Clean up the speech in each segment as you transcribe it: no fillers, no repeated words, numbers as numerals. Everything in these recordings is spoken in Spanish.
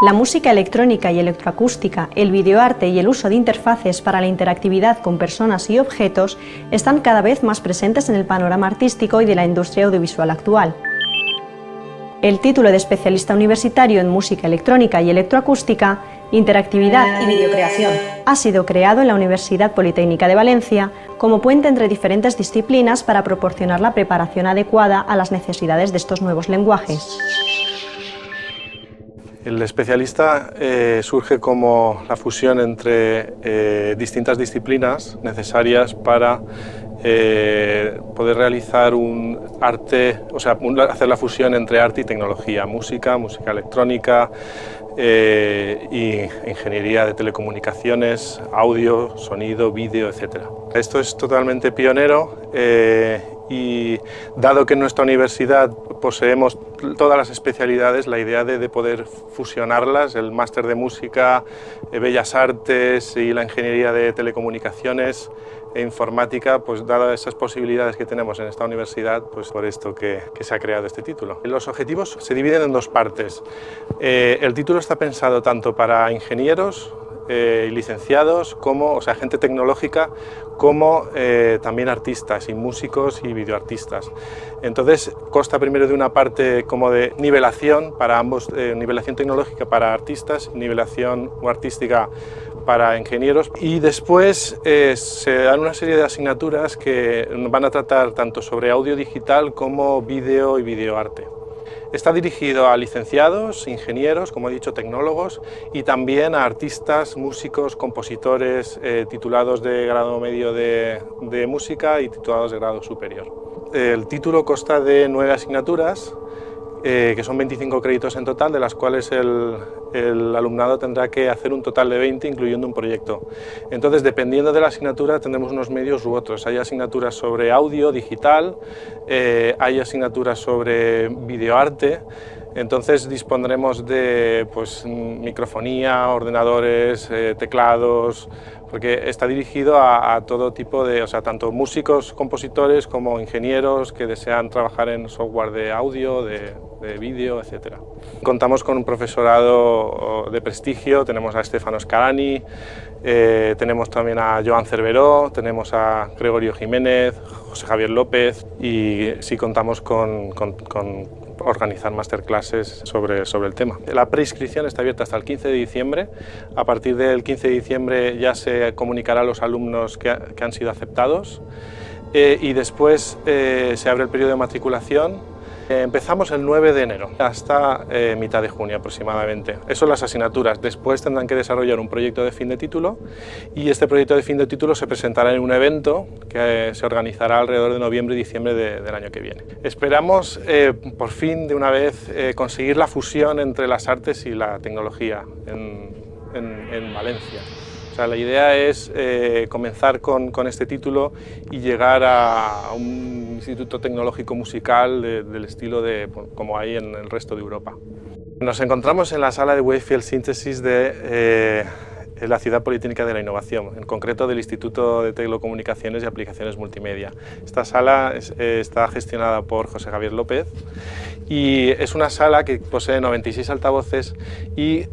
La música electrónica y electroacústica, el videoarte y el uso de interfaces para la interactividad con personas y objetos están cada vez más presentes en el panorama artístico y de la industria audiovisual actual. El título de especialista universitario en música electrónica y electroacústica, interactividad y videocreación ha sido creado en la Universidad Politécnica de Valencia como puente entre diferentes disciplinas para proporcionar la preparación adecuada a las necesidades de estos nuevos lenguajes. El especialista surge como la fusión entre distintas disciplinas necesarias para poder realizar un arte, o sea, hacer la fusión entre arte y tecnología, música electrónica y ingeniería de telecomunicaciones, audio, sonido, vídeo, etc. Esto es totalmente pionero y dado que en nuestra universidad poseemos todas las especialidades, la idea de poder fusionarlas, el máster de música, bellas artes y la ingeniería de telecomunicaciones e informática, pues dadas esas posibilidades que tenemos en esta universidad, pues por esto que se ha creado este título. Los objetivos se dividen en dos partes. El título está pensado tanto para ingenieros, licenciados, como, o sea, gente tecnológica, como también artistas y músicos y videoartistas. Entonces consta primero de una parte como de nivelación para ambos, nivelación tecnológica para artistas, nivelación artística para ingenieros, y después se dan una serie de asignaturas que van a tratar tanto sobre audio digital como vídeo y videoarte. Está dirigido a licenciados, ingenieros, como he dicho, tecnólogos, y también a artistas, músicos, compositores titulados de grado medio de música y titulados de grado superior. El título consta de 9 asignaturas, que son 25 créditos en total, de las cuales el alumnado tendrá que hacer un total de 20, incluyendo un proyecto. Entonces, dependiendo de la asignatura, tendremos unos medios u otros. Hay asignaturas sobre audio digital, hay asignaturas sobre videoarte. Entonces dispondremos de microfonía, ordenadores, teclados, porque está dirigido a todo tipo de, o sea, tanto músicos, compositores como ingenieros que desean trabajar en software de audio, de vídeo, etc. Contamos con un profesorado de prestigio, tenemos a Stefano Scarani, tenemos también a Joan Cerveró, tenemos a Gregorio Jiménez, José Javier López, y sí contamos con organizar masterclasses sobre el tema. La preinscripción está abierta hasta el 15 de diciembre. A partir del 15 de diciembre ya se comunicará a los alumnos que han sido aceptados y después se abre el periodo de matriculación. Empezamos el 9 de enero hasta mitad de junio aproximadamente. Eso son las asignaturas. Después tendrán que desarrollar un proyecto de fin de título y este proyecto de fin de título se presentará en un evento que se organizará alrededor de noviembre y diciembre del año que viene. Esperamos por fin de una vez conseguir la fusión entre las artes y la tecnología en Valencia. O sea, la idea es comenzar con este título y llegar a un instituto tecnológico musical del estilo como hay en el resto de Europa. Nos encontramos en la sala de Wavefield Synthesis de la Ciudad Politécnica de la Innovación, en concreto del Instituto de Telecomunicaciones y Aplicaciones Multimedia. Esta sala está gestionada por José Javier López y es una sala que posee 96 altavoces y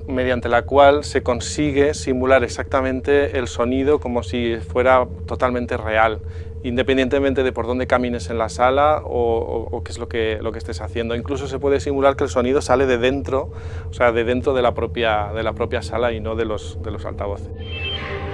mediante la cual se consigue simular exactamente el sonido como si fuera totalmente real, independientemente de por dónde camines en la sala o qué es lo que estés haciendo. Incluso se puede simular que el sonido sale de dentro, o sea, de dentro de la propia sala y no de los altavoces.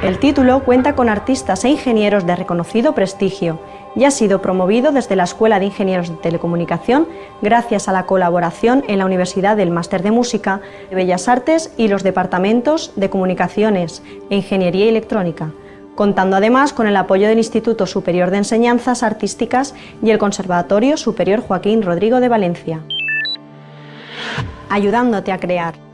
El título cuenta con artistas e ingenieros de reconocido prestigio y ha sido promovido desde la Escuela de Ingenieros de Telecomunicación gracias a la colaboración en la Universidad del Máster de Música, de Bellas Artes y los departamentos de Comunicaciones e Ingeniería Electrónica, contando además con el apoyo del Instituto Superior de Enseñanzas Artísticas y el Conservatorio Superior Joaquín Rodrigo de Valencia. Ayudándote a crear.